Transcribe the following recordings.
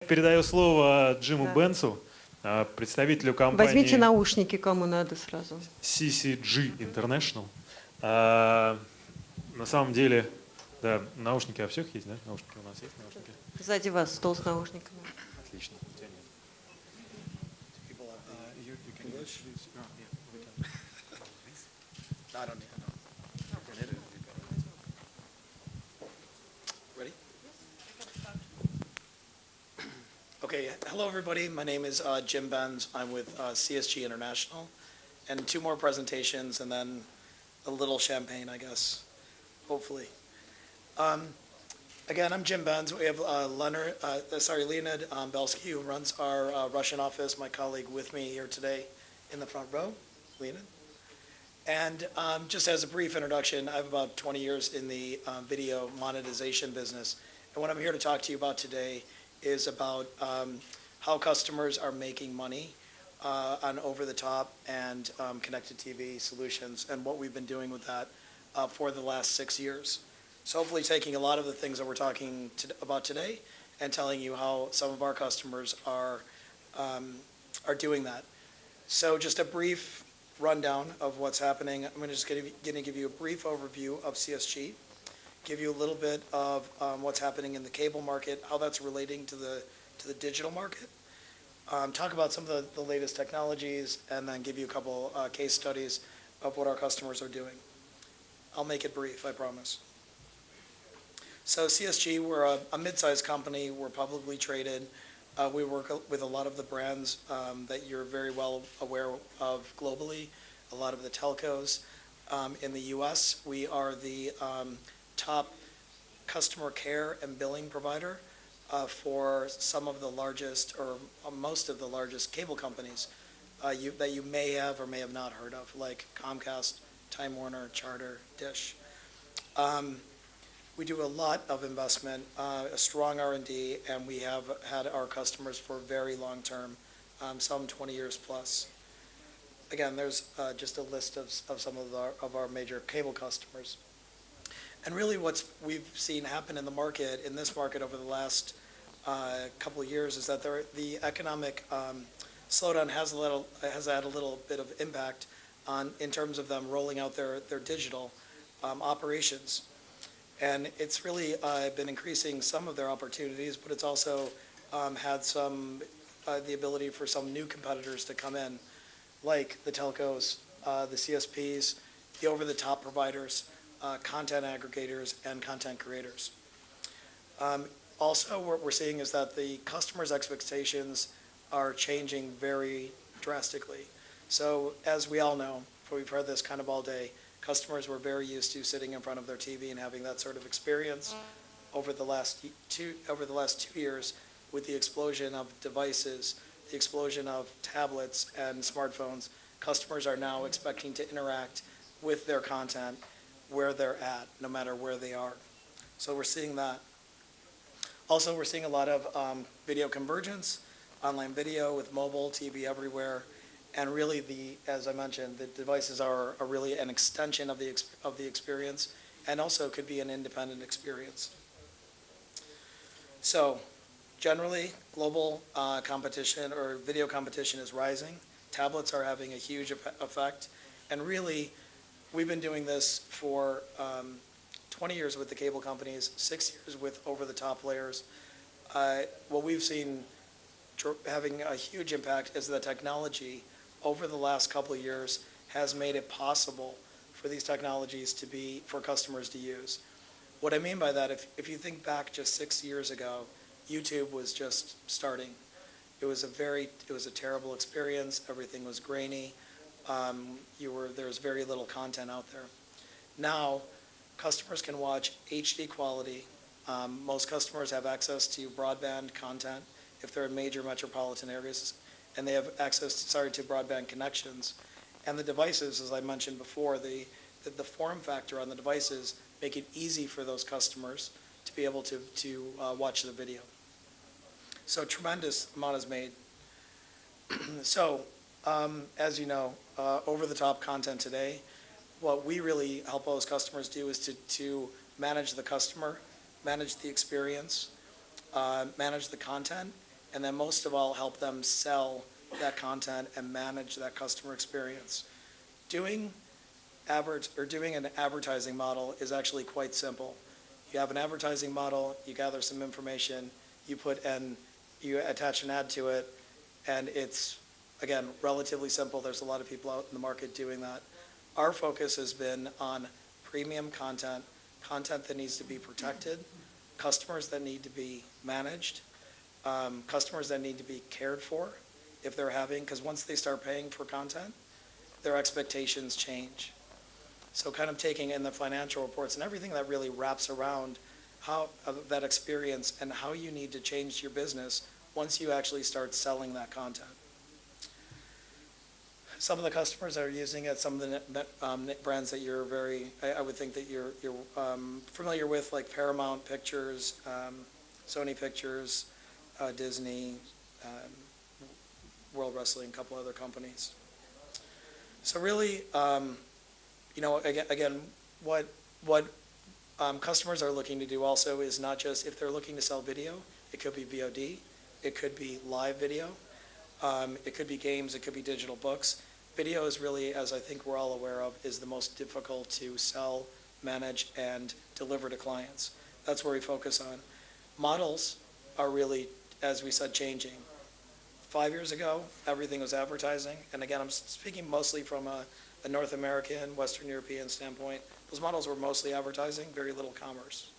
Передаю слово Джиму Да. Бенцу, представителю компании Возьмите наушники, кому надо сразу. CCG International. На самом деле, да, наушники у всех есть, да? Наушники у нас есть, наушники? Сзади вас стол с наушниками. Отлично. У тебя нет. I don't need. Ready? Okay. Hello, everybody. My name is Jim Benz. I'm with CSG International, and two more presentations, and then a little champagne, I guess, hopefully. Again, I'm Jim Benz. We have Leonid Belsky, who runs our Russian office, my colleague with me here today in the front row, Leonid. And just as a brief introduction, I have about 20 years in the video monetization business. And what I'm here to talk to you about today is about how customers are making money on over-the-top and connected TV solutions and what we've been doing with that for the last 6 years. So hopefully taking a lot of the things that we're talking about today and telling you how some of our customers are doing that. So just a brief rundown of what's happening. I'm going to give you a brief overview of CSG, give you a little bit of what's happening in the cable market, how that's relating to the digital market, talk about some of the latest technologies, and then give you a couple case studies of what our customers are doing. I'll make it brief, I promise. So CSG, we're a mid-sized company. We're publicly traded. We work with a lot of the brands that you're very well aware of globally, a lot of the telcos. In the US, we are the top customer care and billing provider for some of the largest or most of the largest cable companies that you may have or may have not heard of, like Comcast, Time Warner, Charter, Dish. We do a lot of investment, a strong R&D, and we have had our customers for very long term, some 20 years plus. Again, there's just a list of some of our major cable customers. And really what we've seen happen in the market, in this market over the last couple of years, is that the economic slowdown has had a little bit of impact in terms of them rolling out their digital operations. And it's really been increasing some of their opportunities, but it's also had the ability for some new competitors to come in, like the telcos, the CSPs, the over-the-top providers, content aggregators, and content creators. Also, what we're seeing is that the customers' expectations are changing very drastically. So as we all know, we've heard this kind of all day, customers were very used to sitting in front of their TV and having that sort of experience. Over the last 2 years, with the explosion of devices, the explosion of tablets and smartphones, customers are now expecting to interact with their content where they're at, no matter where they are. So we're seeing that. Also, we're seeing a lot of video convergence, online video with mobile, TV everywhere. And really, as I mentioned, the devices are really an extension of the experience, and also could be an independent experience. So, generally, global competition or video competition is rising. Tablets are having a huge effect, and really, we've been doing this for 20 years with the cable companies, 6 years with over-the-top players. What we've seen having a huge impact is the technology over the last couple of years has made it possible for these technologies for customers to use. What I mean by that, if you think back just 6 years ago, YouTube was just starting. It was a terrible experience. Everything was grainy. There was very little content out there. Now, customers can watch HD quality. Most customers have access to broadband content if they're in major metropolitan areas, and they have access to broadband connections. And the devices, as I mentioned before, the form factor on the devices make it easy for those customers to be able to watch the video. So tremendous amount is made. So, as you know, over-the-top content today, what we really help those customers do is to manage the customer, manage the experience, manage the content, and then most of all, help them sell that content and manage that customer experience. Doing an advertising model is actually quite simple. You have an advertising model, you gather some information, you attach an ad to it, and it's, again, relatively simple. There's a lot of people out in the market doing that. Our focus has been on premium content, content that needs to be protected, customers that need to be managed, customers that need to be cared for if they're having, because once they start paying for content, their expectations change. So kind of taking in the financial reports and everything that really wraps around how that experience and how you need to change your business once you actually start selling that content. Some of the customers that are using it, some of the brands that you're I would think that you're familiar with, like Paramount Pictures, Sony Pictures, Disney, World Wrestling, a couple other companies. So really, again, what customers are looking to do also is not just if they're looking to sell video, it could be VOD, it could be live video, it could be games, it could be digital books. Video is really, as I think we're all aware of, is the most difficult to sell, manage, and deliver to clients. That's where we focus on. Models are really, as we said, changing. 5 years ago, everything was advertising, and again, I'm speaking mostly from a North American, Western European standpoint. Those models were mostly advertising, very little commerce.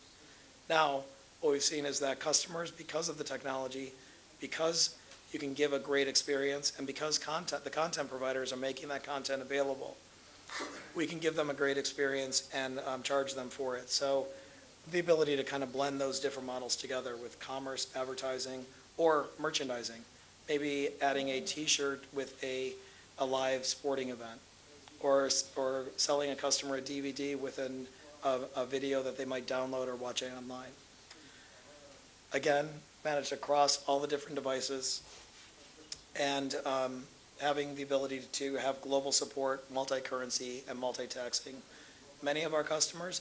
Now, what we've seen is that customers, because of the technology, because you can give a great experience, and because the content providers are making that content available, we can give them a great experience and charge them for it. So the ability to kind of blend those different models together with commerce, advertising, or merchandising, maybe adding a T-shirt with a live sporting event, or selling a customer a DVD with a video that they might download or watch online. Again, managed across all the different devices, and having the ability to have global support, multi-currency, and multi-taxing. Many of our customers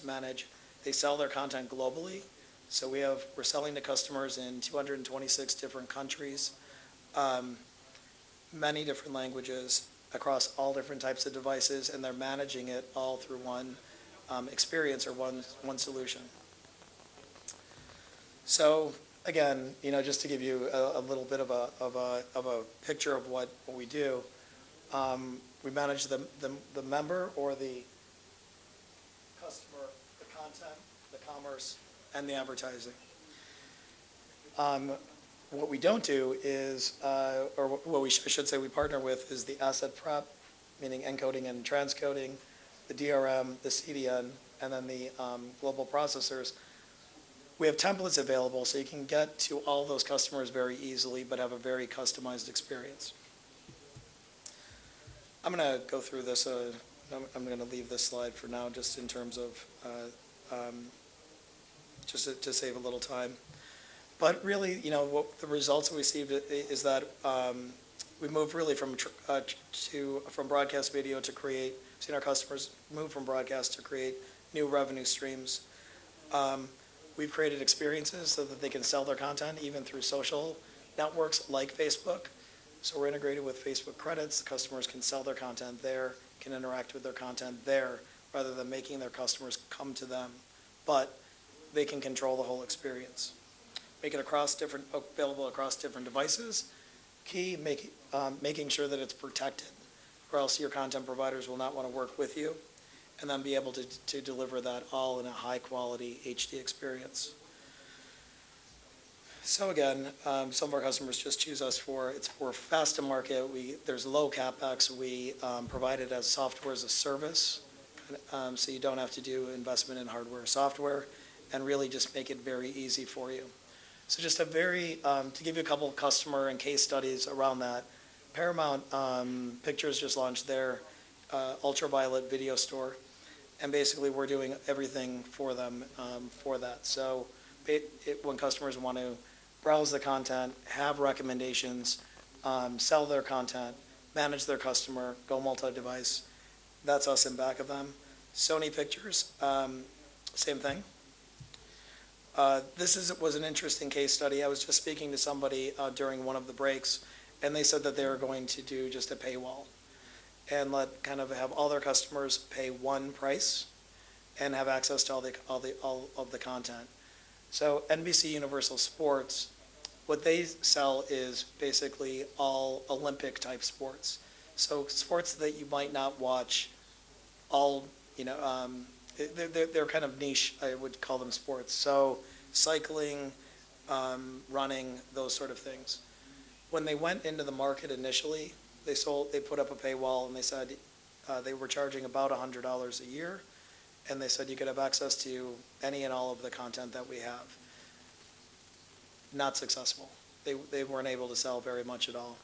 they sell their content globally. So we're selling to customers in 226 different countries, many different languages, across all different types of devices, and they're managing it all through one experience or one solution. So again, just to give you a little bit of a picture of what we do, we manage the member or the customer, the content, the commerce, and the advertising. What we don't do is, or what I should say we partner with, is the asset prep, meaning encoding and transcoding, the DRM, the CDN, and then the global processors. We have templates available so you can get to all those customers very easily, but have a very customized experience. I'm going to go through this. I'm going to leave this slide for now, just in terms of, just to save a little time. But really, what the results that we see is that we moved really from broadcast video to create, seen our customers move from broadcast to create new revenue streams. We've created experiences so that they can sell their content even through social networks like Facebook. So we're integrated with Facebook credits. The customers can sell their content there, can interact with their content there, rather than making their customers come to them. But they can control the whole experience. Make it available across different devices. Key, making sure that it's protected, or else your content providers will not want to work with you, and then be able to deliver that all in a high quality HD experience. So again, some of our customers just choose us for fast to market. There's low capex. We provide it as software as a service, so you don't have to do investment in hardware or software, and really just make it very easy for you. So just to give you a couple of customer and case studies around that, Paramount Pictures just launched their ultraviolet video store, and basically we're doing everything for them for that. So when customers want to browse the content, have recommendations, sell their content, manage their customer, go multi-device, that's us in back of them. Sony Pictures, same thing. was an interesting case study. I was just speaking to somebody during one of the breaks, and they said that they were going to do just a paywall and have all their customers pay one price and have access to all of the content. So NBC Universal Sports, what they sell is basically all Olympic type sports. So sports that you might not watch all, they're kind of niche, I would call them sports. So cycling, running, those sort of things. When they went into the market initially, they put up a paywall, and they said they were charging about $100 a year, and they said you could have access to any and all of the content that we have. Not successful. They weren't able to sell very much at all.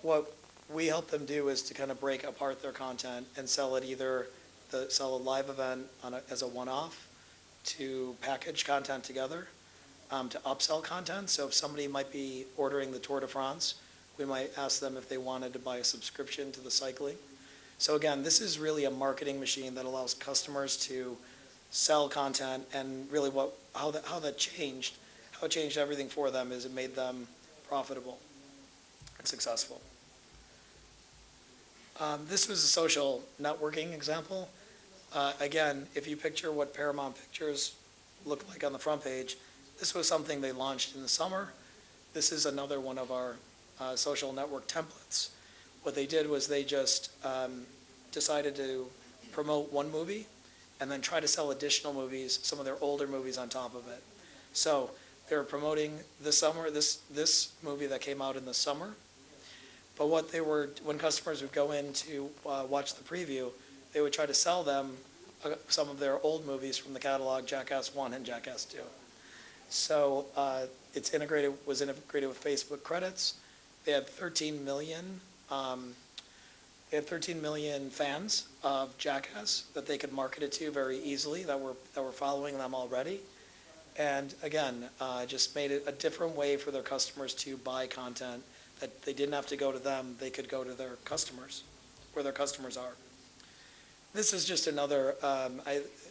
What we help them do is to kind of break apart their content and sell it sell a live event as a one-off, to package content together, to upsell content. So if somebody might be ordering the Tour de France, we might ask them if they wanted to buy a subscription to the cycling. So again, this is really a marketing machine that allows customers to sell content, and really how it changed everything for them is it made them profitable and successful. This was a social networking example. Again, if you picture what Paramount Pictures looked like on the front page, this was something they launched in the summer. This is another one of our social network templates. What they did was they just decided to promote one movie and then try to sell additional movies, some of their older movies on top of it. So they were promoting this movie that came out in the summer. But when customers would go in to watch the preview, they would try to sell them some of their old movies from the catalog, Jackass 1 and Jackass 2. So was integrated with Facebook credits. They had 13 million fans of Jackass that they could market it to very easily, that were following them already. And again, just made it a different way for their customers to buy content, that they didn't have to go to them, they could go to their customers, where their customers are. This is just another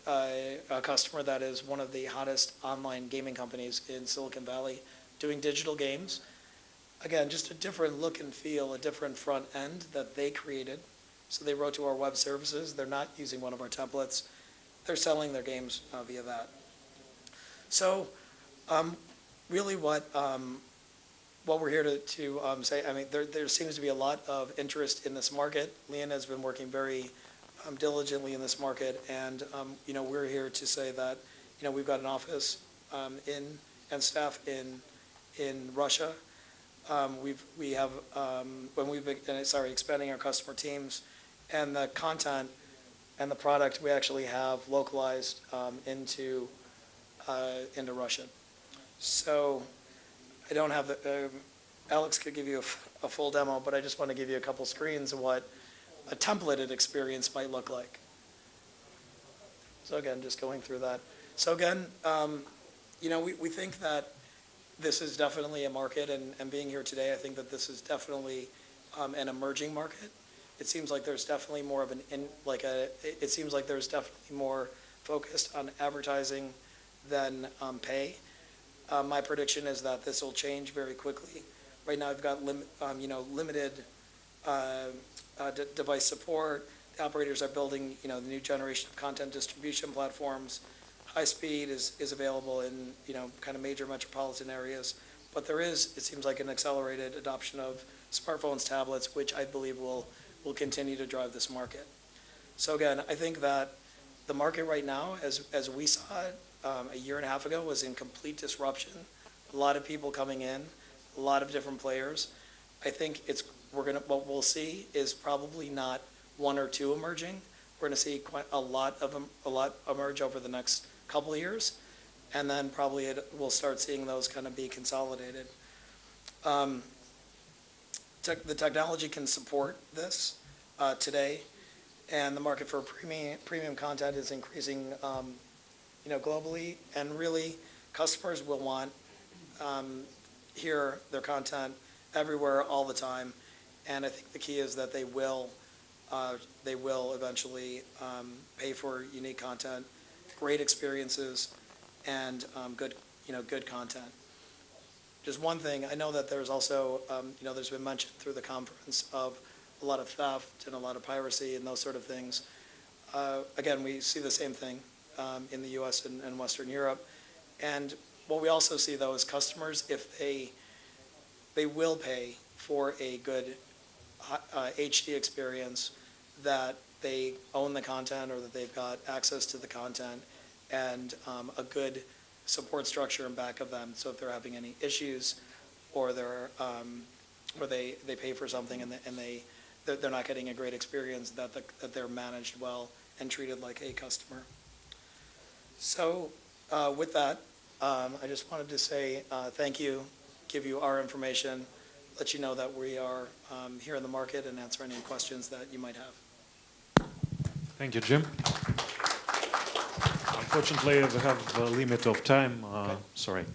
a customer that is one of the hottest online gaming companies in Silicon Valley, doing digital games. Again, just a different look and feel, a different front end that they created. So they wrote to our web services. They're not using one of our templates. They're selling their games via that. So really what we're here to say, I mean, there seems to be a lot of interest in this market. Leanne has been working very diligently in this market, and we're here to say that we've got an office and staff in Russia. We have expanding our customer teams, and the content and the product we actually have localized into Russian. So I don't have Alex could give you a full demo, but I just want to give you a couple screens of what a templated experience might look like. So again, just going through that. So again, we think that this is definitely a market, and being here today, I think that this is definitely an emerging market. It seems like there's definitely more of it seems like there's definitely more focused on advertising than pay. My prediction is that this will change very quickly. Right now, I've got limited device support. The operators are building the new generation of content distribution platforms. High speed is available in kind of major metropolitan areas, but it seems like an accelerated adoption of smartphones, tablets, which I believe will continue to drive this market. So again, I think that the market right now, as we saw it a year and a half ago, was in complete disruption. A lot of people coming in, a lot of different players. I think what we'll see is probably not one or two emerging. We're going to see quite a lot emerge over the next couple of years, and then probably we'll start seeing those kind of be consolidated. The technology can support this today, and the market for premium content is increasing, globally, and really customers will want hear their content everywhere all the time, and I think the key is that they will eventually pay for unique content, great experiences, and good, good content. Just one thing, I know that there's also, there's been mentioned through the conference of a lot of theft and a lot of piracy and those sort of things. Again, we see the same thing in the U.S. and Western Europe. And what we also see, though, is customers, if they will pay for a good HD experience, that they own the content or that they've got access to the content and a good support structure in back of them. So if they're having any issues or they pay for something and they're not getting a great experience, that they're managed well and treated like a customer. So with that, I just wanted to say thank you, give you our information, let you know that we are here in the market and answer any questions that you might have. Thank you, Jim. Unfortunately, we have a limit of time. Sorry.